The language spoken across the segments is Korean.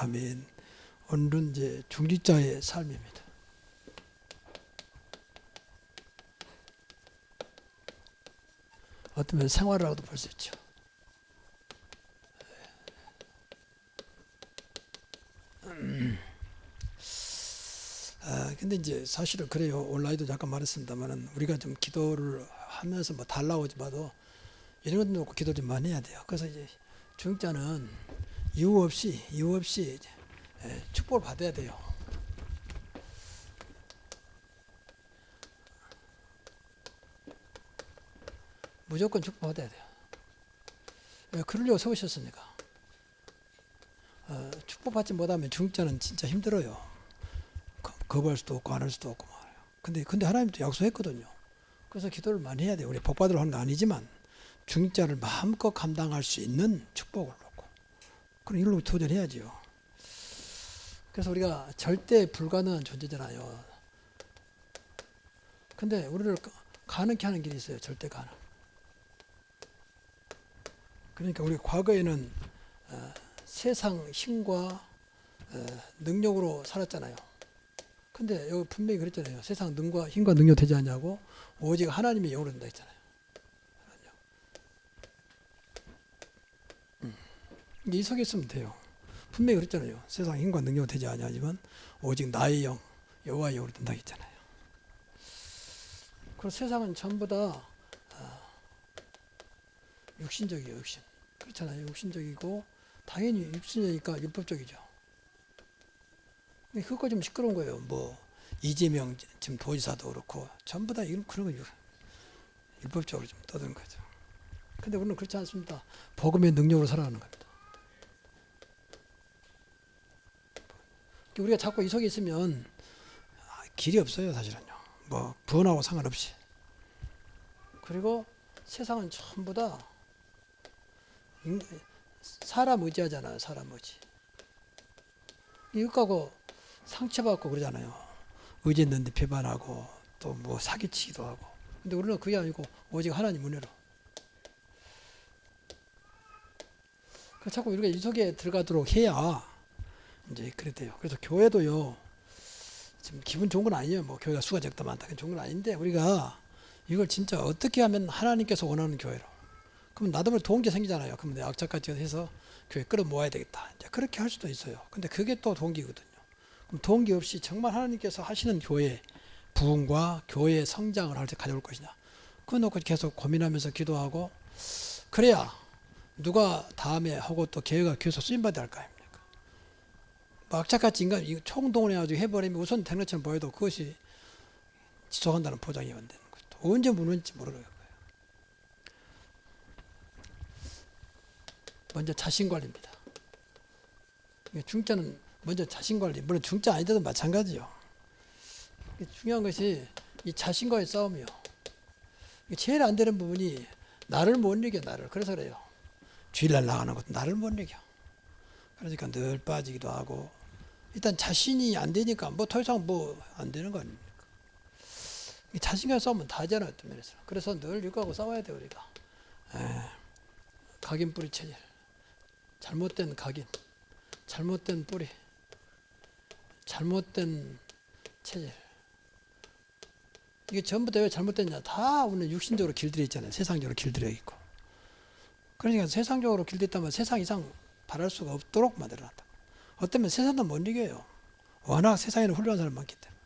아멘. 오늘은 이제 중직자의 삶입니다. 어쩌면 생활이라고도 볼 수 있죠. 근데 이제 사실은 그래요. 온라인도 잠깐 말했습니다만은 우리가 좀 기도를 하면서 뭐 달라오지 봐도 이런 것도 놓고 기도 좀 많이 해야 돼요. 그래서 이제 중직자는 이유 없이 축복을 받아야 돼요. 무조건 축복받아야 돼요. 왜 그러려고 세우셨습니까? 축복받지 못하면 중직자는 진짜 힘들어요. 거부할 수도 없고 안 할 수도 없고 말이에요. 근데 하나님도 약속했거든요. 그래서 기도를 많이 해야 돼요. 우리 복 받으러 하는 거 아니지만 중직자를 마음껏 감당할 수 있는 축복을 놓고 그런 일로 도전해야지요. 그래서 우리가 절대 불가능한 존재잖아요. 근데 우리를 가능케 하는 길이 있어요. 절대 가능. 그러니까 우리 과거에는 세상 힘과 능력으로 살았잖아요. 근데 여기 분명히 그랬잖아요. 세상 힘과 능력 되지 않냐고 오직 하나님의 영으로 된다 했잖아요. 이 속에 있으면 돼요. 분명히 그랬잖아요. 세상 힘과 능력 되지 않냐지만 오직 나의 영, 여호와의 영으로 된다 했잖아요. 그리고 세상은 전부 다 육신적이에요. 육신. 그렇잖아요. 육신적이고 당연히 육신이니까 율법적이죠. 그거 좀 시끄러운 거예요. 뭐 이재명 지금 도지사도 그렇고 전부 다 그런 거 율법적으로 좀 떠드는 거죠. 근데 우리는 그렇지 않습니다. 복음의 능력으로 살아가는 겁니다. 우리가 자꾸 이 속에 있으면 길이 없어요. 사실은요. 뭐 부원하고 상관없이. 그리고 세상은 전부 다 사람 의지하잖아요. 사람 의지. 이것하고 상처받고 그러잖아요. 의지했는데 배반하고 또 뭐 사기치기도 하고. 근데 우리는 그게 아니고 오직 하나님 은혜로. 그래서 자꾸 우리가 이 속에 들어가도록 해야 이제 그래 돼요. 그래서 교회도요. 지금 기분 좋은 건 아니에요. 뭐 교회가 수가 적다 많다 그건 좋은 건 아닌데 우리가 이걸 진짜 어떻게 하면 하나님께서 원하는 교회로. 그럼 나도 모르게 동기 생기잖아요. 그럼 내가 악착같이 해서 교회 끌어모아야 되겠다. 이제 그렇게 할 수도 있어요. 근데 그게 또 동기거든요. 그럼 동기 없이 정말 하나님께서 하시는 교회 부흥과 교회의 성장을 할 때 가져올 것이냐. 그거 놓고 계속 고민하면서 기도하고 그래야 누가 다음에 하고 또 교회가 교회에서 쓰임받아야 할 거 아닙니까? 뭐 악착같이 인간 총동원해가지고 해버리면 우선 된 것처럼 보여도 그것이 지속한다는 보장이 안 되는 거죠. 언제 무너질지 모르는 거예요. 먼저 자신관리입니다. 중자는 먼저 자신관리. 물론 중자 아니더라도 마찬가지요. 중요한 것이 이 자신과의 싸움이요. 제일 안 되는 부분이 나를 못 이겨. 나를. 그래서 그래요. 주일날 나가는 것도 나를 못 이겨. 그러니까 늘 빠지기도 하고 일단 자신이 안 되니까 뭐 더 이상 뭐 안 되는 거 아닙니까? 자신과 싸우면 다 하잖아요. 어떤 면에서. 그래서 늘 이거하고 싸워야 돼요. 우리가. 각인 뿌리 체질. 잘못된 각인. 잘못된 뿌리. 잘못된 체질. 이게 전부 다 왜 잘못됐냐. 다 우리는 육신적으로 길들여 있잖아요. 세상적으로 길들여 있고. 그러니까 세상적으로 길들여 있다면 세상 이상 바랄 수가 없도록 만들어놨다. 어쩌면 세상도 못 이겨요. 워낙 세상에는 훌륭한 사람 많기 때문에.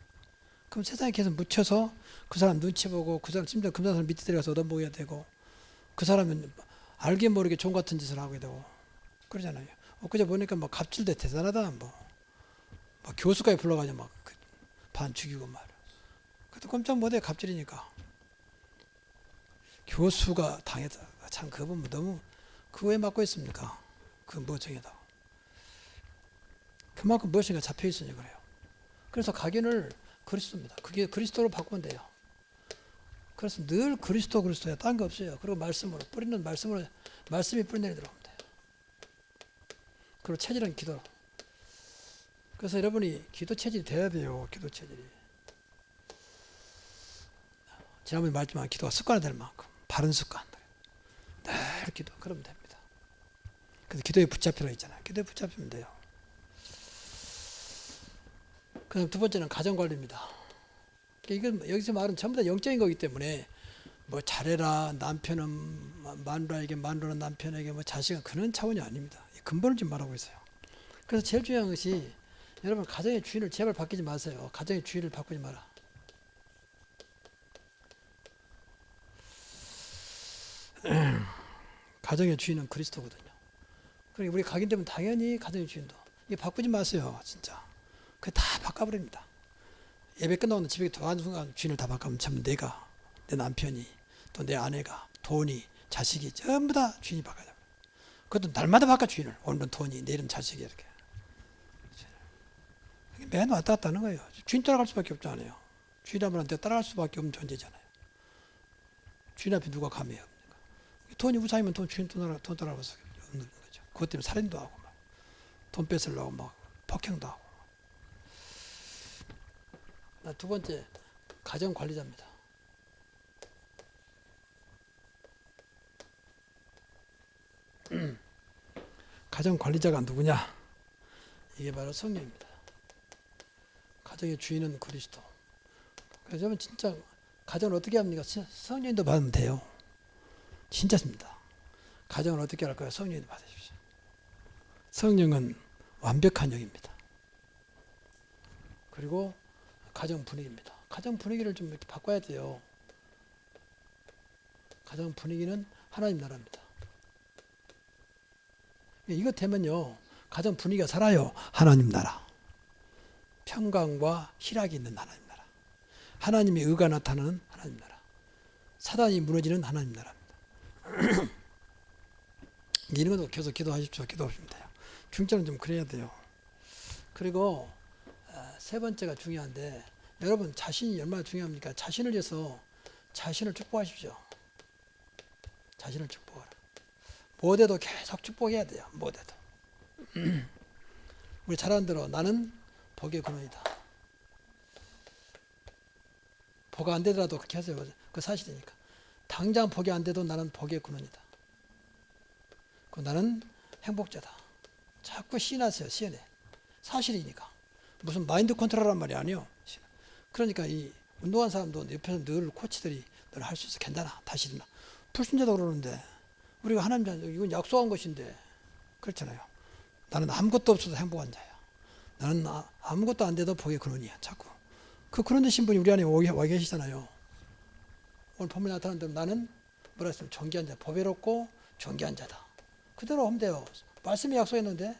그럼 세상에 계속 묻혀서 그 사람 눈치 보고 그 사람 심지어 그 사람 밑에 들어가서 얻어먹어야 되고 그 사람은 알게 모르게 종 같은 짓을 하게 되고 그러잖아요. 엊그제 보니까 뭐 갑질대 대단하다 뭐 교수까지 불러가지고 막 반 죽이고 말이야. 그것도 꼼짝 못해. 갑질이니까. 교수가 당했다. 참 그분 너무 그거 왜 맡고 있습니까? 그 뭐정이다. 그만큼 무엇인가 잡혀 있으니 그래요. 그래서 각인을 그리스도입니다. 그게 그리스도로 바꾸면 돼요. 그래서 늘 그리스도야. 딴 거 없어요. 그리고 말씀으로 뿌리는 말씀으로 말씀이 뿌리내리 들어오면 돼요. 그리고 체질은 기도로. 그래서 여러분이 기도 체질이 돼야 돼요. 기도 체질이. 지난번에 말했지만 기도가 습관이 될 만큼 바른 습관. 늘 기도. 그러면 됩니다. 그래서 기도에 붙잡히라 있잖아요. 기도에 붙잡히면 돼요. 그다음 두 번째는 가정 관리입니다. 이건 여기서 말은 전부 다 영적인 거기 때문에 뭐 잘해라 남편은 마누라에게 마누라는 남편에게 뭐 자식은 그런 차원이 아닙니다. 근본을 좀 말하고 있어요. 그래서 제일 중요한 것이 여러분 가정의 주인을 제발 바뀌지 마세요. 가정의 주인을 바꾸지 마라. 가정의 주인은 그리스도거든요. 그리고 우리 각인되면 당연히 가정의 주인도 이게 바꾸지 마세요. 진짜 그게 다 바꿔버립니다. 예배 끝나고 집에 들어가는 순간 주인을 다 바꾸면 참 내가 내 남편이 또 내 아내가 돈이 자식이 전부 다 주인이 바꿔요. 그것도 날마다 바꿔 주인을. 오늘은 돈이 내일은 자식이 이렇게 맨 왔다 갔다 하는 거예요. 주인 따라갈 수밖에 없잖아요. 주인 하면 따라갈 수밖에 없는 존재잖아요. 주인 앞에 누가 감해요. 돈이 우상이면 주인 돈 따라갈 수밖에 없는 거죠. 그것 때문에 살인도 하고 막 돈 뺏으려고 막 폭행도 하고. 두 번째 가정 관리자입니다. 가정 관리자가 누구냐? 이게 바로 성령입니다. 가정의 주인은 그리스도. 그래서 여러분 진짜 가정을 어떻게 합니까? 성령님도 받으면 돼요. 진짜입니다. 가정을 어떻게 할 거예요? 성령님도 받으십시오. 성령은 완벽한 영입니다. 그리고 가정 분위기입니다. 가정 분위기를 좀 이렇게 바꿔야 돼요. 가정 분위기는 하나님 나라입니다. 이거 되면요, 가정 분위기가 살아요. 하나님 나라. 평강과 희락이 있는 하나님 나라. 하나님의 의가 나타나는 하나님 나라. 사단이 무너지는 하나님 나라입니다. 이런 것도 계속 기도하십시오. 기도하시면 돼요. 중점은 좀 그래야 돼요. 그리고 세 번째가 중요한데, 여러분 자신이 얼마나 중요합니까? 자신을 위해서 자신을 축복하십시오. 자신을 축복하라. 못해도 계속 축복해야 돼요. 못해도. 우리 잘하는 대로 나는 복의 근원이다. 복 안 되더라도 그렇게 하세요. 그 사실이니까. 당장 복이 안 돼도 나는 복의 근원이다. 나는 행복자다. 자꾸 시인하세요. 시인해. 사실이니까. 무슨 마인드 컨트롤란 말이 아니에요. 그러니까 이 운동한 사람도 옆에서 늘 코치들이 늘 할 수 있어. 괜찮아. 다시 일어나. 불순자도 그러는데 우리가 하나님 자녀 이건 약속한 것인데 그렇잖아요. 나는 아무것도 없어도 행복한 자야. 나는 아무것도 안 돼도 복의 근원이야. 자꾸 그 그런 되신 분이 우리 안에 와 계시잖아요. 오늘 본문에 나타난 대로 나는 뭐라 했으면 존귀한 자, 보배롭고 존귀한 자다. 그대로 하면 돼요. 말씀이 약속했는데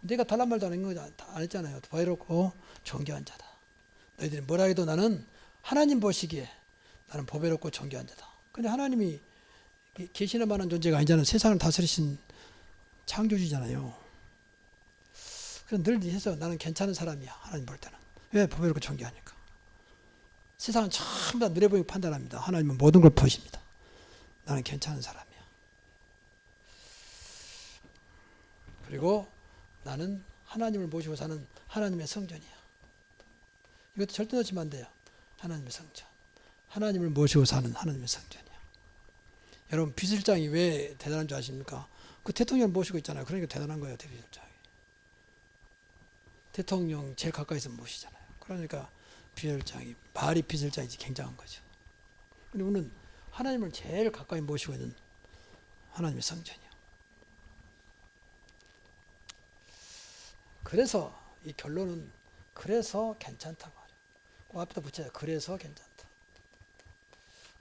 내가 달란 말도 안 했잖아요. 보배롭고 존귀한 자다. 너희들이 뭐라 해도 나는 하나님 보시기에 나는 보배롭고 존귀한 자다. 근데 하나님이 계시는 만한 존재가 아니잖아요. 세상을 다스리신 창조주잖아요. 그래서 늘 해서 나는 괜찮은 사람이야. 하나님 볼 때는. 왜? 보배롭고 존귀하니까. 세상은 전부 다 눈에 보이고 판단합니다. 하나님은 모든 걸 보십니다. 나는 괜찮은 사람이야. 그리고 나는 하나님을 모시고 사는 하나님의 성전이야. 이것도 절대 놓치면 안 돼요. 하나님의 성전. 하나님을 모시고 사는 하나님의 성전이야. 여러분 비서실장이 왜 대단한 줄 아십니까? 그 대통령을 모시고 있잖아요. 그러니까 대단한 거예요. 비서실장이. 대통령 제일 가까이서 모시잖아요. 그러니까 비서실장이 말이 비서실장이지 굉장한 거죠. 근데 우리는 하나님을 제일 가까이 모시고 있는 하나님의 성전이요. 그래서 이 결론은 그래서 괜찮다고 하죠. 그 앞에다 붙여요. 그래서 괜찮다.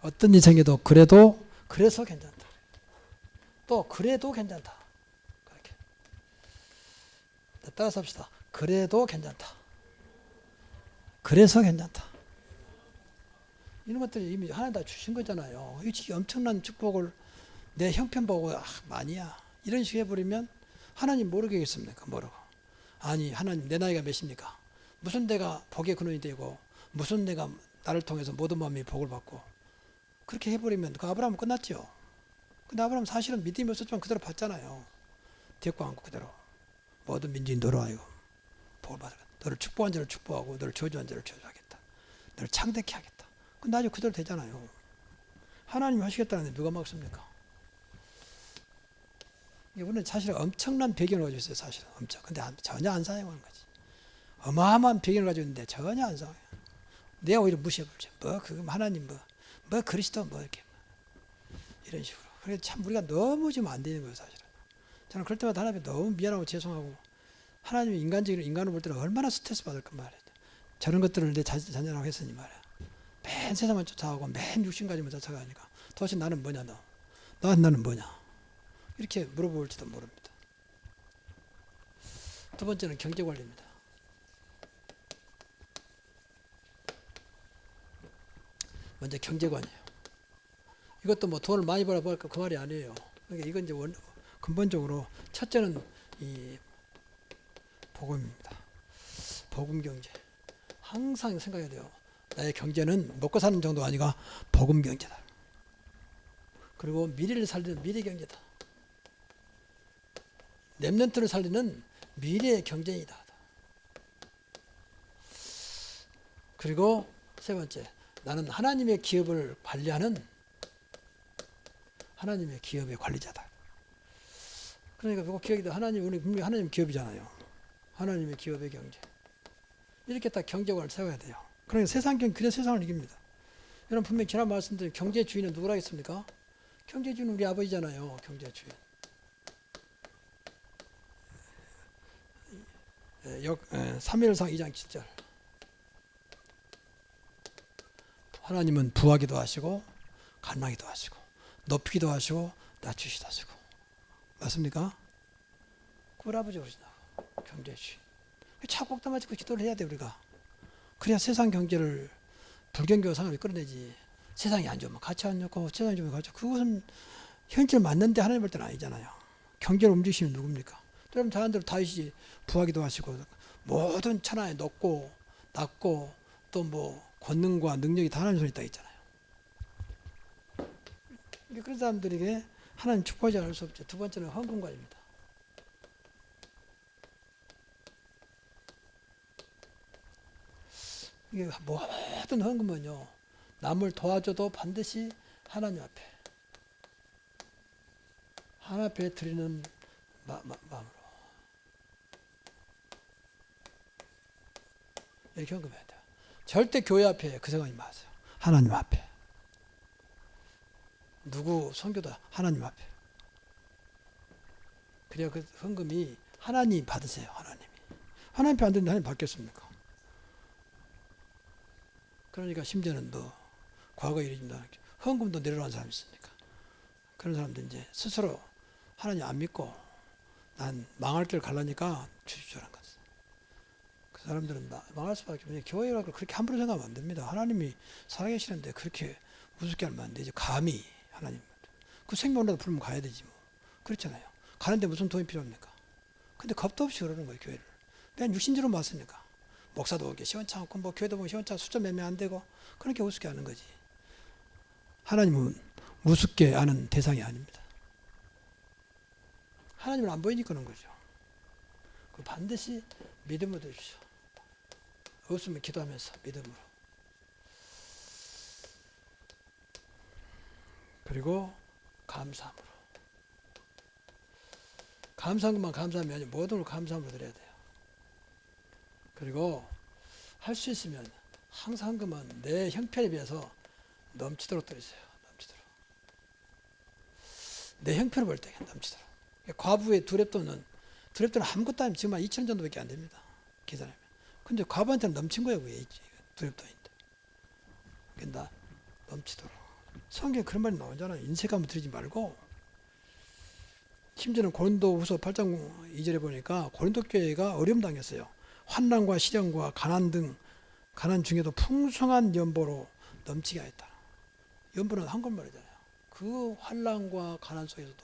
어떤 인생에도 그래서 괜찮다. 또 그래도 괜찮다. 그렇게. 따라서 합시다. 그래도 괜찮다. 그래서 괜찮다. 이런 것들이 이미 하나님 다 주신 거잖아요. 이 엄청난 축복을 내 형편 보고 아니야. 이런 식으로 해버리면 하나님 모르겠습니까? 모르고. 아니 하나님 내 나이가 몇입니까? 무슨 내가 복의 근원이 되고 무슨 내가 나를 통해서 모든 마음이 복을 받고 그렇게 해버리면 그 아브라함은 끝났죠. 근데 아브라함 사실은 믿음이 없었지만 그대로 받잖아요. 대고 안고 그대로 모든 민족이 너로 하여금 복을 받으라. 너를 축복한 자를 축복하고 너를 저주한 자를 저주하겠다. 너를 창대케 하겠다. 근데 아주 그대로 되잖아요. 하나님이 하시겠다는데 누가 막습니까? 이분은 사실 엄청난 배경을 가지고 있어요. 사실은 엄청. 근데 전혀 안 사용하는 거지. 어마어마한 배경을 가지고 있는데 전혀 안 상해요. 내가 오히려 무시해버리죠. 뭐 그 하나님 뭐 그리스도 뭐 이렇게 이런 식으로. 그래서 참 우리가 너무 지금 안 되는 거예요, 사실은. 저는 그럴 때마다 하나님이 너무 미안하고 죄송하고, 하나님이 인간으로 볼 때는 얼마나 스트레스 받을까 말이야. 저런 것들을 내 자녀라고 했으니 말이야. 맨 세상만 쫓아가고 맨 육신 가지만 쫓아가니까 도대체 나는 뭐냐, 나는 뭐냐, 이렇게 물어볼지도 모릅니다. 두 번째는 경제 관리입니다. 먼저 경제관이에요. 이것도 뭐 돈을 많이 벌어볼까 그 말이 아니에요. 그러니까 이건 이제 근본적으로 첫째는 이 복음입니다. 복음 경제. 항상 생각해야 돼요. 나의 경제는 먹고 사는 정도가 아니라 복음 경제다. 그리고 미래를 살리는 미래 경제다. 렘넌트를 살리는 미래의 경제이다. 그리고 세 번째, 나는 하나님의 기업을 관리하는 하나님의 기업의 관리자다. 그러니까 그거 기억이 돼. 우리 분명히 하나님 기업이잖아요. 하나님의 기업의 경제. 이렇게 딱 경제관을 세워야 돼요. 그러니까 그래서 세상을 이깁니다. 여러분 분명히 지난 말씀드린 경제 주인은 누구라겠습니까? 경제 주인은 우리 아버지잖아요. 경제 주인. 3일상 2장 7절. 하나님은 부하기도 하시고 갈망기도 하시고 높이기도 하시고 낮추시기도 하시고. 맞습니까? 그 우리 아버지 오시나고 경제 주인. 차곡도 맞고 기도를 해야 돼 우리가. 그래야 세상 경제를 불경교 상황을 끌어내지. 세상이 안 좋으면 같이 안 좋고 세상이 좋으면 같이. 그것은 현실 맞는데 하나님 볼 때는 아니잖아요. 경제를 움직이시는 누굽니까? 여러분 잘 아는 대로 다윗이 부하기도 하시고 모든 천하에 높고 낮고 또 뭐 권능과 능력이 다 하나님 손에 있다 했잖아요. 그런 사람들에게 하나님 축복하지 않을 수 없죠. 두 번째는 헌금관입니다. 이게 모든 헌금은요, 남을 도와줘도 반드시 하나님 앞에 드리는 마음으로 이렇게 헌금해야 돼요. 절대 교회 앞에 그 생각이 마세요. 하나님 앞에. 누구 선교도 하나님 앞에. 그래야 그 헌금이 하나님 받으세요. 하나님 앞에 안 되는데 하나님 받겠습니까? 그러니까 심지어는 과거 일입니다. 헌금도 내려놓은 사람이 있으니까. 그런 사람들 이제 스스로 하나님 안 믿고 난 망할 길 가려니까 주십시오라는 거지. 그 사람들은 망할 수밖에 없어요. 교회라고 그렇게 함부로 생각하면 안 됩니다. 하나님이 살아계시는데 그렇게 우습게 하면 안 되지. 감히 하나님. 그 생명이라도 부르면 가야 되지 뭐. 그렇잖아요. 가는데 무슨 돈이 필요합니까? 근데 겁도 없이 그러는 거예요, 교회를. 그냥 육신적으로 왔으니까. 목사도 오게 시원찮고 뭐 교회도 보면 시원찮고 숫자 몇 명 안 되고 그렇게 우습게 하는 거지. 하나님은 우습게 하는 대상이 아닙니다. 하나님을 안 보이니까 그런 거죠. 반드시 믿음으로 드십시오. 없으면 기도하면서 믿음으로. 그리고 감사함으로. 감사한 것만 감사하면 아니고 모든 걸 감사함으로 드려야 돼요. 그리고 할 수 있으면 항상 헌금은 내 형편에 비해서 넘치도록 드리세요. 넘치도록. 내 형편을 볼 때 넘치도록. 과부의 두렙돈은 아무것도 아니면 지금 한 2천 정도밖에 안 됩니다. 계산하면. 근데 과부한테는 넘친 거예요. 그게 두렙돈인데. 그러니까 넘치도록. 성경에 그런 말이 나오잖아요. 인색함을 드리지 말고. 심지어는 고린도후서 8장 2절에 보니까 고린도 교회가 어려움 당했어요. 환난과 시련과 가난 중에도 풍성한 연보로 넘치게 하였다. 연보는 한국말이잖아요. 그 환난과 가난 속에서도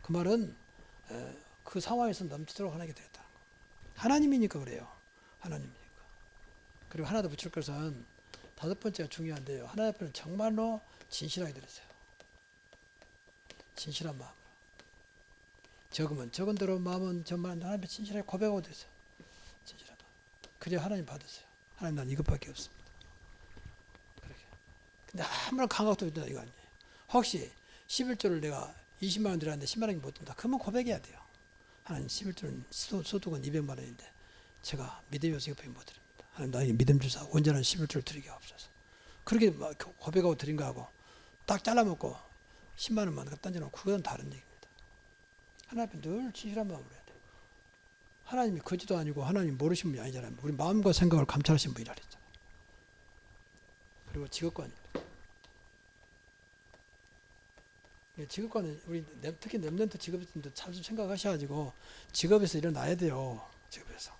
그 말은 그 상황에서 넘치도록 하나님께 드렸다는 거. 하나님이니까 그래요. 하나님이니까. 그리고 하나 더 붙일 것은 다섯 번째가 중요한데요. 하나님 앞에는 정말로 진실하게 드리세요. 진실한 마음으로. 적으면 적은 대로 마음은 정말 하나님 앞에 진실하게 고백하고 드리세요. 진실한 마음. 그래야 하나님 받으세요. 하나님 난 이것밖에 없습니다. 그렇게. 근데 아무런 감각도 없다 이거 아니에요. 혹시 11조를 내가 20만 원 드렸는데 10만 원이 못 든다. 그러면 고백해야 돼요. 하나님 11조는 소득은 200만 원인데 제가 믿음의 요소에 못 드립니다. 하나님 나에게 믿음 주사 온전한 11조를 드리게 하옵소서. 그렇게 막 고백하고 드린 거하고 딱 잘라먹고 10만 원만 던져놓고 그건 다른 얘기입니다. 하나님 앞에 늘 진실한 마음으로 해야 돼요. 하나님이 거지도 아니고 하나님 모르신 분이 아니잖아요. 우리 마음과 생각을 감찰하신 분이라 그랬잖아요. 그리고 직업관입니다. 직업관은 우리 특히 랩런트 직업인들 잘 좀 생각하셔가지고 직업에서 일어나야 돼요. 직업에서.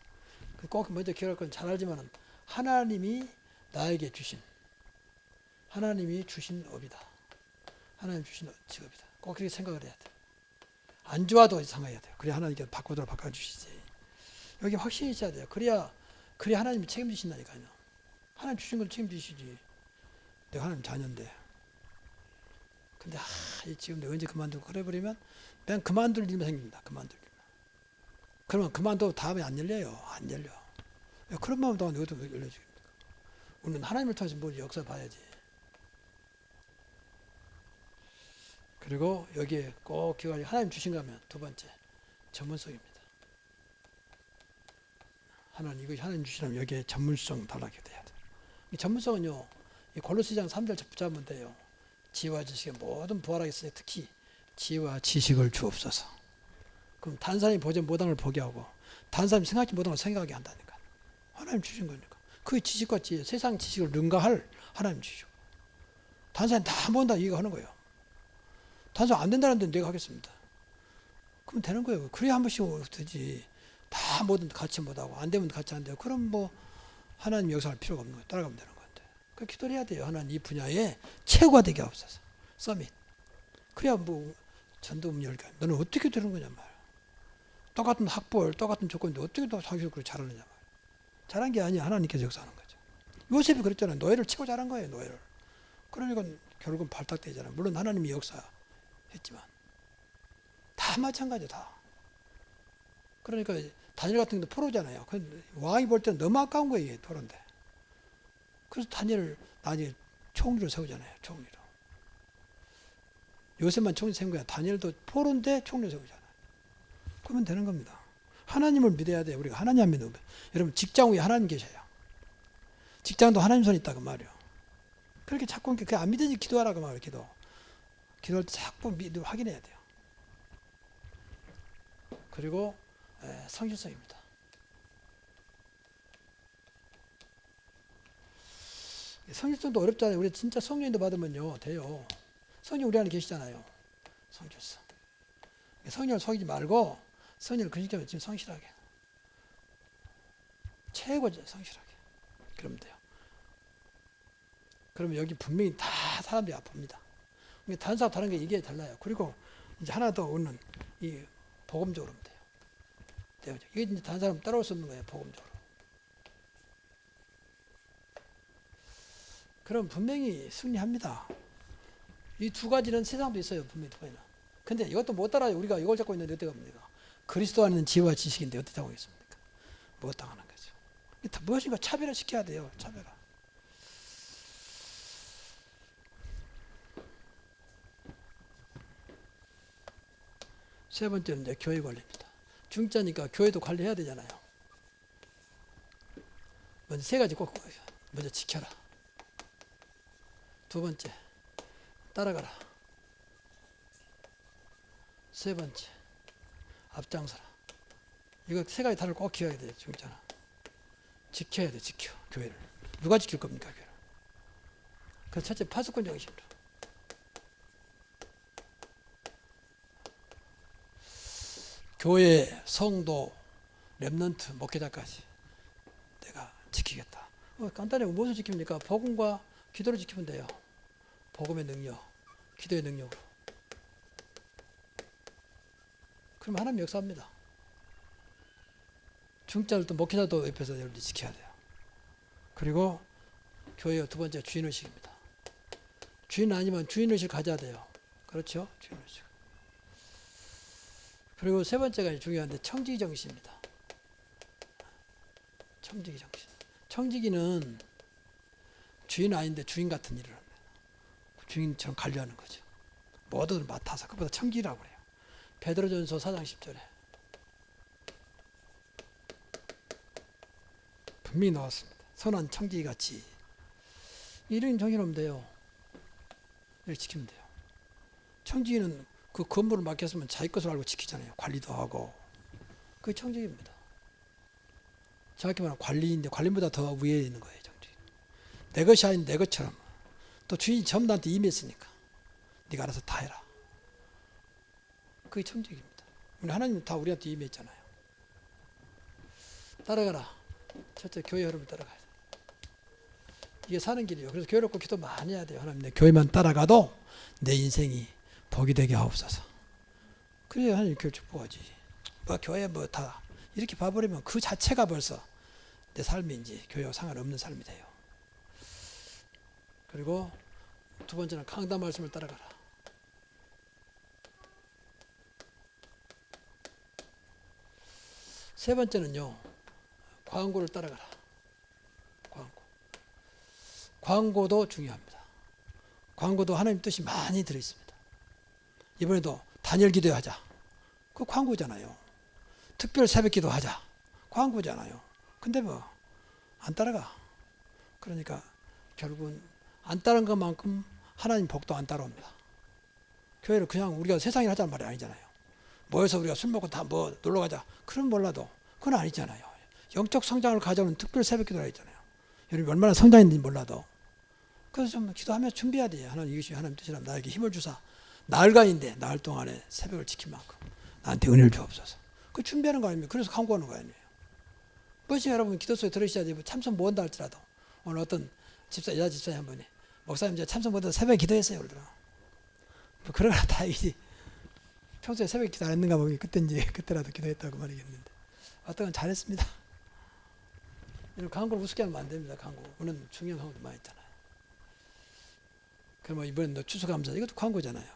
꼭 먼저 기억할 건 잘 알지만 하나님이 나에게 주신 하나님이 주신 업이다. 하나님 주신 직업이다. 꼭 그렇게 생각을 해야 돼. 안 좋아도 생각해야 돼요. 그래야 하나님께 바꿔주시지. 여기 확신이 있어야 돼요. 그래야 하나님이 책임지신다니까요. 하나님 주신 걸 책임지시지. 내가 하나님 자녀인데. 근데 지금 내가 언제 그만두고 그래버리면 그냥 그만둘 일만 생깁니다. 그만둘 일만. 그러면 그만둬도 다음에 안 열려요. 안 열려. 그런 마음 동안 이것도 열려줍니까? 우리는 하나님을 통해서 뭘 역사 봐야지. 그리고 여기에 꼭 기억하지. 하나님 주신 거면 두 번째 전문성입니다. 이거 하나님 주시면 여기에 전문성 달라게 돼야 돼. 이 전문성은요, 이 골로새장 3절 붙잡으면 돼요. 지혜와 지식의 모든 부활하겠으니 특히 지혜와 지식을 주옵소서. 그럼 다른 사람이 보지 못한 걸 보게 하고 다른 사람이 생각지 못한 걸 생각하게 한다니까. 하나님 주신 거니까. 그 지식과 지혜, 세상 지식을 능가할 하나님 주시고. 다른 사람이 다 못한다 이거 하는 거예요. 다른 사람 안 된다는데 내가 하겠습니다. 그럼 되는 거예요. 그래야 한 번씩 되지. 다 뭐든 같이 못하고 안 되면 같이 안 돼요. 그럼 뭐 하나님 역사할 필요가 없는 거예요. 따라가면 되는 건데. 그 기도를 해야 돼요. 하나님 이 분야에 최고가 되게 하옵소서. 서밋. 그래야 뭐 전도음열가. 너는 어떻게 되는 거냐 말이야. 똑같은 학벌, 똑같은 조건인데 어떻게 또 당신이 그렇게 잘하느냐 말이야. 잘한 게 아니야. 하나님께서 역사하는 거죠. 요셉이 그랬잖아요. 노예를 치고 잘한 거예요. 노예를. 그러니까 결국은 발탁되잖아요. 물론 하나님이 역사했지만 다 마찬가지야. 다. 그러니까 다니엘 같은 경우도 포로잖아요. 왕이 볼 때는 너무 아까운 거예요. 이게 포로인데. 그래서 다니엘을 나중에 총리로 세우잖아요. 총리로. 요셉만 총리 세운 거야. 다니엘도 포로인데 총리로 세우잖아요. 그러면 되는 겁니다. 하나님을 믿어야 돼요. 우리가 하나님 안 믿으면. 여러분 직장 위에 하나님 계셔요. 직장도 하나님 손이 있다 그 말이에요. 그렇게 자꾸 그 안 믿으니 기도하라 그 말이에요. 기도할 때 자꾸 확인해야 돼요. 그리고 성실성입니다. 성실성도 어렵잖아요. 우리 진짜 성령인도 받으면요 돼요. 성령 우리 안에 계시잖아요. 성실성. 성령을 속이지 말고 성령을 근심하면 지금 성실하게. 최고죠. 성실하게. 그러면 돼요. 그러면 여기 분명히 다 사람들이 아픕니다. 다른 사람 다른 게 이게 달라요. 그리고 이제 하나 더 오는 이 복음적으로 하면 돼요. 이게 이제 다른 사람 따라올 수 없는 거예요. 복음적으로. 그럼 분명히 승리합니다. 이 두 가지는 세상도 있어요. 분명히 두 가지는. 근데 이것도 못 따라요. 우리가 이걸 잡고 있는데 어떻게 합니까? 그리스도 안에는 지혜와 지식인데 어떻게 하고 있습니까? 못 당하는 거죠. 다 무엇인가 차별화 시켜야 돼요. 차별화. 세 번째는 이제 교회 관리입니다. 중자니까 교회도 관리해야 되잖아요. 먼저 세 가지 꼭 먼저 지켜라. 두 번째, 따라가라. 세 번째, 앞장서라. 이거 세 가지 다를 꼭 기억해야 돼요. 중자는. 지켜야 돼. 지켜. 교회를. 누가 지킬 겁니까? 교회를. 그 첫째, 파수꾼 정신으로. 교회, 성도, 랩넌트, 목회자까지 내가 지키겠다. 간단히 무엇을 지킵니까? 복음과 기도를 지키면 돼요. 복음의 능력, 기도의 능력으로. 그럼 하나님 역사합니다. 중자들도 목회자도 옆에서 여러분들이 지켜야 돼요. 그리고 교회의 두 번째 주인의식입니다. 주인 아니면 주인의식 가져야 돼요. 그렇죠? 주인의식. 그리고 세 번째가 중요한데 청지기정신입니다. 청지기정신. 청지기는 주인 아닌데 주인 같은 일을 합니다. 주인처럼 관리하는 거죠. 모든 걸 맡아서. 그보다 청지기라고 그래요. 베드로전서 4장 10절에 분명히 나왔습니다. 선한 청지기 같이 이런 정의로면 돼요. 이렇게 지키면 돼요. 청지기는 그 건물을 맡겼으면 자기 것을 알고 지키잖아요. 관리도 하고. 그게 청지기입니다. 정확히 말하면 관리인데 관리보다 더 위에 있는 거예요. 청지기. 내 것이 아닌 내 것처럼. 또 주인이 전부 나한테 임했으니까 네가 알아서 다 해라. 그게 청지기입니다. 하나님은 다 우리한테 임했잖아요. 따라가라. 첫째 교회 흐름을 따라가야 돼. 이게 사는 길이에요. 그래서 교회를 꼭 기도 많이 해야 돼요. 하나님 내 교회만 따라가도 내 인생이 복이 되게 하옵소서. 그래야 하나님 교회 축복하지. 뭐 교회 뭐 다 이렇게 봐버리면 그 자체가 벌써 내 삶인지 교회와 상관없는 삶이 돼요. 그리고 두 번째는 강단 말씀을 따라가라. 세 번째는요. 광고를 따라가라. 광고도 중요합니다. 광고도 하나님 뜻이 많이 들어있습니다. 이번에도 단열 기도하자. 그거 광고잖아요. 특별 새벽 기도하자. 광고잖아요. 근데 뭐 안 따라가. 그러니까 결국은 안 따른 것만큼 하나님 복도 안 따라옵니다. 교회를 그냥 우리가 세상에 하자는 말이 아니잖아요. 모여서 우리가 술 먹고 다 뭐 놀러 가자. 그럼 몰라도 그건 아니잖아요. 영적 성장을 가져오는 특별 새벽 기도라 했잖아요. 여러분 얼마나 성장했는지 몰라도. 그래서 좀 기도하면서 준비해야 돼요. 하나님 이것이 하나님 뜻이라면 나에게 힘을 주사 나흘간인데 나흘 동안에 새벽을 지킨 만큼 나한테 은혜를 주옵소서. 그 준비하는 거 아닙니까? 그래서 강구하는 거 아니에요. 뭐지 여러분 기도소에 들으셔야지 참석 못 한다 할지라도 오늘 어떤 집사 여자 집사님 한 분이 목사님 제가 참석 못 해서 새벽에 기도했어요 그러더라. 뭐 그러거나 다행이지. 평소에 새벽에 기도 안 했는가 보니 그때라도 기도했다고 말이겠는데 어떤 건 잘했습니다. 이런 광고를 우습게 하면 안 됩니다. 광고. 오늘 중요한 광고도 많이 있잖아요. 그럼 뭐 이번에 너 추수감사 이것도 광고잖아요.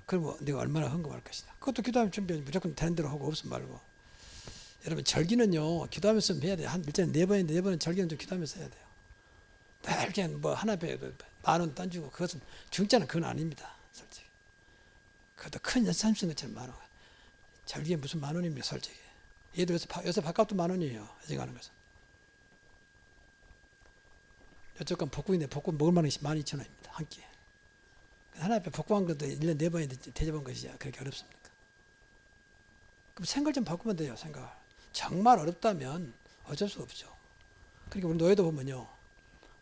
그럼 뭐 네가 얼마나 헌금할 것이냐. 그것도 기도하면 준비하지 무조건 되는 대로 하고 없으면 말고. 여러분 절기는요 기도하면서 해야 돼요. 한 일주일에 4번은 절기는 좀 기도하면서 해야 돼요. 이렇게 뭐 하나 배워도 10,000원 던지고 그것은 중짜는 그건 아닙니다. 솔직히. 그것도 큰 연산 쓰는 것처럼 10,000원. 절기에 무슨 10,000원입니까 솔직히. 얘도 요새 밥값도 10,000원이에요. 어제 가는 것은. 여태껏 복국인데 복국 먹을 만한 것이 12,000원입니다. 한 끼에. 하나 앞에 복구한 것도 1년 4번에 대접한 것이 그렇게 어렵습니까? 그럼 생각을 좀 바꾸면 돼요. 생각을. 정말 어렵다면 어쩔 수 없죠. 그러니까 우리 노예도 보면요.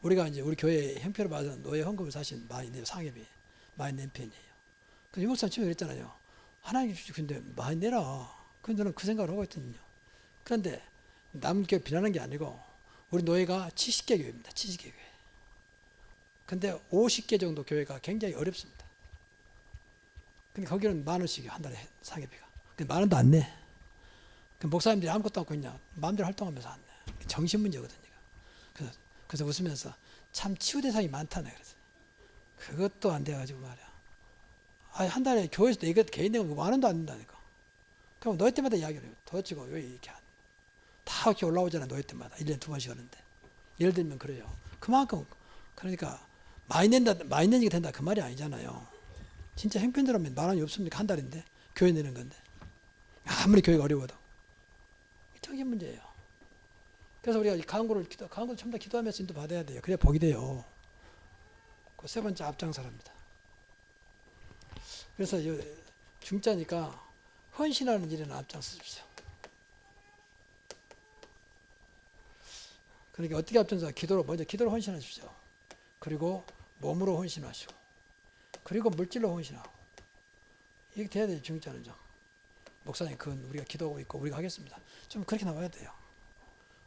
우리가 이제 우리 교회 형편을 봐서 노예 헌금을 사실 많이 내요. 상업이 많이 낸 편이에요. 그래서 유목사님 처음에 그랬잖아요. 하나님 주시 근데 많이 내라. 근데 저는 그 생각을 하고 있거든요. 그런데 남 교회 비난하는 게 아니고 우리 노예가 70개 교회입니다. 70개 교회. 근데 50개 정도 교회가 굉장히 어렵습니다. 근데 거기는 10,000원씩이요. 한 달에 상회비가. 근데 10,000원도 안 내. 그 목사님들이 아무것도 않고 있냐. 마음대로 활동하면서 안 내. 정신 문제거든요. 그래서 웃으면서 참 치유 대상이 많다네. 그래서 그것도 안 돼가지고 말이야. 한 달에 교회에서 이것 개인 내고 10,000원도 안 된다니까. 그럼 노예 때마다 이야기를 해요. 도대체가 왜 이렇게 안 다 이렇게 올라오잖아. 노예 때마다 1년에 2번씩 하는데 예를 들면 그래요. 그만큼 그러니까 많이 내니까 된다 그 말이 아니잖아요. 진짜 형편대로 하면 10,000원이 없습니까? 한 달인데 교회 내는 건데 아무리 교회가 어려워도 정신 문제예요. 그래서 우리가 이 광고를 전부 다 기도하면서 인도 받아야 돼요. 그래야 복이 돼요. 그 세 번째 앞장서랍니다. 그래서 중자니까 헌신하는 일에는 앞장서십시오. 그러니까 어떻게 앞장서? 먼저 기도로 헌신하십시오. 그리고 몸으로 헌신하시고, 그리고 물질로 헌신하고. 이렇게 돼야 돼요. 중자는 좀. 목사님, 그건 우리가 기도하고 있고 우리가 하겠습니다. 좀 그렇게 나와야 돼요.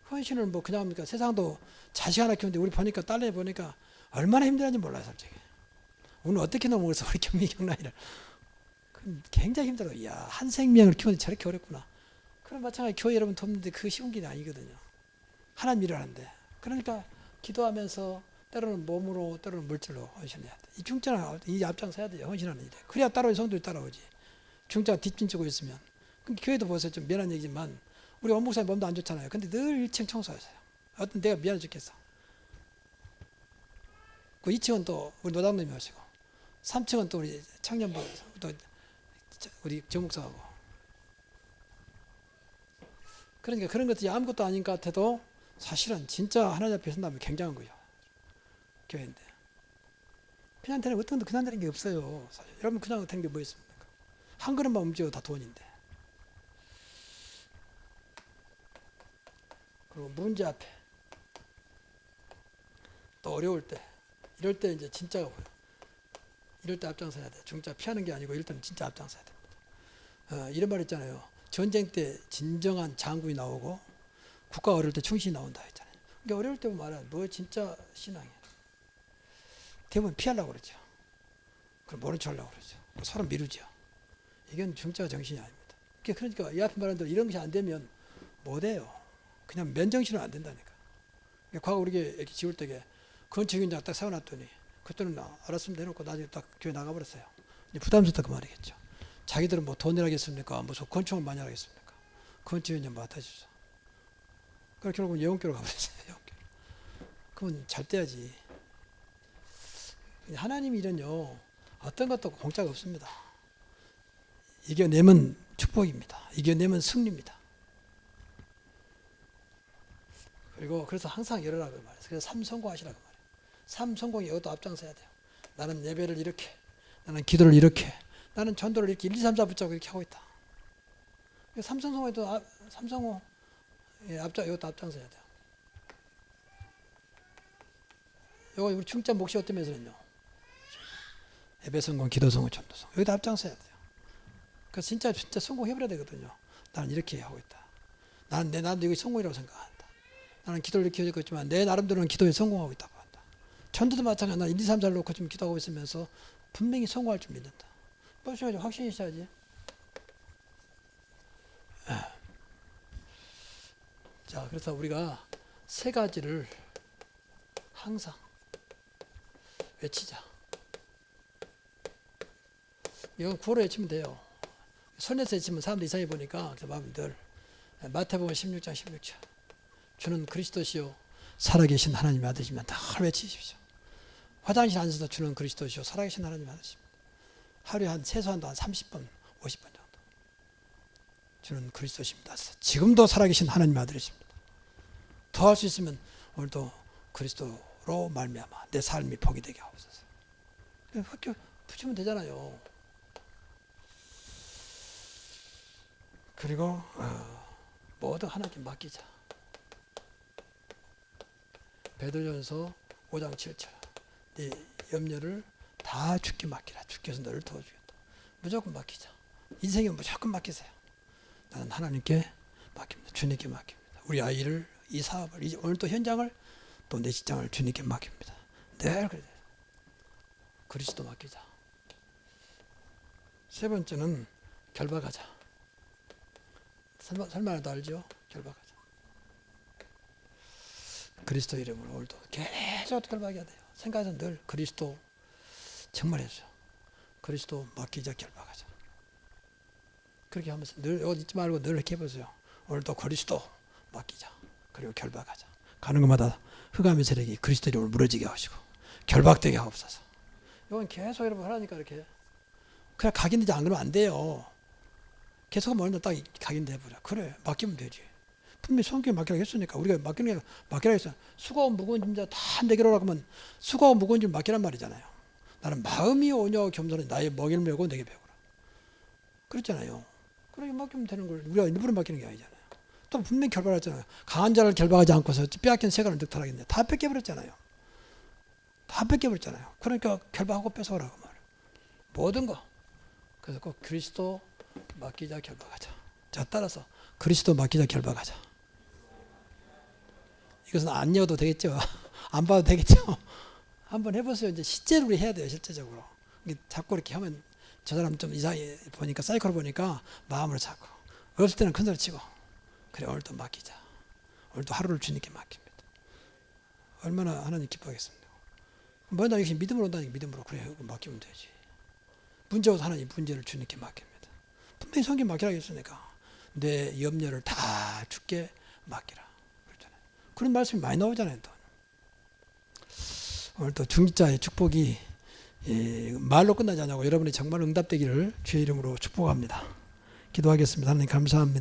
헌신을 뭐 그냥 합니까? 세상도 자식 하나 키우는데 우리 보니까 딸내 보니까 얼마나 힘들었는지 몰라요, 솔직히. 오늘 어떻게 넘어가서 우리 경락이를 굉장히 힘들어요. 이야, 한 생명을 키우는데 저렇게 어렵구나. 그럼 마찬가지 교회 여러분 돕는데 그 쉬운 길이 아니거든요. 하나님 일을 하는데. 그러니까 기도하면서 때로는 몸으로 때로는 물질로 헌신해야 돼. 이 중자는 이 앞장서야 돼요. 헌신하는 일에. 그래야 따라오지 성도들이 따라오지. 중자가 뒷짐지고 있으면. 교회도 보세요. 좀 미안한 얘기지만 우리 원목사님 몸도 안 좋잖아요. 근데 늘 1층 청소하세요. 어떤 내가 미안해 죽겠어. 그 2층은 또 우리 노장님이 하시고 3층은 또 우리 청년부 또 우리 정목사하고. 그러니까 그런 것들이 아무것도 아닌 것 같아도 사실은 진짜 하나님 앞에 선다면 굉장한 거예요. 교회인데. 그냥 되는 어떤 것도 그냥 되는 게 없어요. 사실. 여러분 그냥 되는 게 뭐 있습니까? 한 걸음만 움직여도 다 돈인데. 그리고 문제 앞에 또 어려울 때 이럴 때 이제 진짜가 보여. 이럴 때 앞장서야 돼. 중자 피하는 게 아니고 이럴 때는 진짜 앞장서야 됩니다. 이런 말 있잖아요. 전쟁 때 진정한 장군이 나오고 국가가 어려울 때 충신이 나온다 했잖아요. 그러니까 어려울 때 말하면 뭐 진짜 신앙이야. 대부분 피하려고 그러죠. 그럼 모른 척 하려고 그러죠. 서로 미루죠. 이건 중자 정신이 아닙니다. 그러니까 이 앞에 말한 대로 이런 것이 안 되면 못해요. 그냥 맨정신은 안 된다니까. 과거 우리 이렇게 지울 때게 건축 현장 딱 세워놨더니 그때는 알았으면 내놓고 나중에 딱 교회 나가버렸어요. 부담스럽다 그 말이겠죠. 자기들은 뭐 돈을 하겠습니까? 무슨 건축을 많이 하겠습니까? 건축 현장 맡아주죠. 그래서 결국은 예원교로 가버렸어요. 예원교로. 그러면 잘 돼야지. 하나님 일은요 어떤 것도 공짜가 없습니다. 이겨내면 축복입니다. 이겨내면 승리입니다. 그리고 그래서 항상 이러라고 말해요. 그래서 삶 성공하시라고 말해요. 삶 성공이 이것도 앞장서야 돼요. 나는 예배를 이렇게, 나는 기도를 이렇게, 나는 전도를 이렇게 1, 2, 3, 4 붙잡고 이렇게 하고 있다. 삶 성공에도 삶 성공 이것도 앞장서야 돼요. 이거 우리 중자 목시 어떤 면에서는요. 예배 성공, 기도 성공, 전도 성공 여기다 앞장서야 돼요. 그래서 진짜 성공해버려야 되거든요. 나는 이렇게 하고 있다. 나도 이거 성공이라고 생각한다. 나는 기도를 이렇게 하고 있지만 내 나름대로는 기도에 성공하고 있다고 한다. 전도도 마찬가지로 나는 1, 2, 3, 4를 놓고 지금 기도하고 있으면서 분명히 성공할 줄 믿는다. 뻔뻔하게 확신이 있어야지. 자, 그래서 우리가 세 가지를 항상 외치자. 이건 구호로 외치면 돼요. 손에서 외치면 사람들 이상해 보니까 마음들 마태복음 16장 16절 주는 그리스도시요 살아계신 하나님의 아들이시면 다 외치십시오. 화장실 앉아서 주는 그리스도시요 살아계신 하나님의 아들이십니다. 하루에 한 최소한도 한 30번 50번 정도 주는 그리스도십니다. 지금도 살아계신 하나님의 아들이십니다. 더 할 수 있으면 오늘도 그리스도로 말미암아 내 삶이 복이 되게 하옵소서. 학교 붙이면 되잖아요. 그리고 모두 하나님께 맡기자. 베드로전서 5장 7절 네 염려를 다 주께 맡기라. 주께서 너를 도와주겠다. 무조건 맡기자. 인생에 무조건 맡기세요. 나는 하나님께 맡깁니다. 주님께 맡깁니다. 우리 아이를 이 사업을 오늘 또 현장을 또 내 직장을 주님께 맡깁니다. 늘 그래요. 그리스도 맡기자. 세 번째는 결박하자. 설마도 알죠? 결박하자. 그리스도 이름으로 오늘도 계속 결박해야 돼요. 생각해서 늘 그리스도 정말 해주죠. 그리스도 맡기자 결박하자. 그렇게 하면서 늘 이거 잊지 말고 늘 이렇게 해보세요. 오늘도 그리스도 맡기자. 그리고 결박하자. 가는 것마다 흑암의 세력이 그리스도 이름으로 무너지게 하시고 결박되게 하옵소서. 이건 계속 여러분 하라니까 이렇게. 그냥 각인되지 않으면 안 돼요. 계속 멀면 딱 각인돼버려. 그래 맡기면 되지. 분명히 성경에 맡기라고 했으니까 우리가 맡기라고 했어요. 수고하고 무거운 짐자 다 내게로라고 하면 수고하고 무거운 짐 맡기란 말이잖아요. 나는 마음이 온유하고 겸손한 나의 먹이를 메고 내게 배우라. 그랬잖아요. 그렇게 맡기면 되는 걸 우리가 일부러 맡기는 게 아니잖아요. 또 분명히 결박했잖아요. 강한 자를 결박하지 않고서 빼앗긴 새가를 늑탈하겠네. 다 뺏겨버렸잖아요. 다 뺏겨버렸잖아요. 그러니까 결박하고 뺏어오라고 말이에요. 모든 거. 그래서 꼭 그리스도 맡기자 결박하자. 자, 따라서 그리스도 맡기자 결박하자. 이것은 안 읽어도 되겠죠. 안 봐도 되겠죠. 한번 해보세요. 이제 실제로 우리 해야 돼요. 실제적으로. 자꾸 이렇게 하면 저 사람 좀 이상해 보니까 사이코를 보니까 마음을 잡고 어렸을 때는 큰 소리 치고 그래 오늘도 맡기자. 오늘도 하루를 주님께 맡깁니다. 얼마나 하나님 기뻐하겠습니까? 뭐나 이렇게 믿음으로 온다니까 믿음으로 그래 맡기면 되지. 문제 와서 하나님 문제를 주님께 맡깁니다. 분명히 성경 맡기라고 했으니까 내 염려를 다 주께 맡기라. 그렇잖아요. 그런 말씀이 많이 나오잖아요. 또. 오늘 또 중직자의 축복이 말로 끝나지 않냐고 여러분이 정말 응답되기를 주의 이름으로 축복합니다. 기도하겠습니다. 하나님 감사합니다.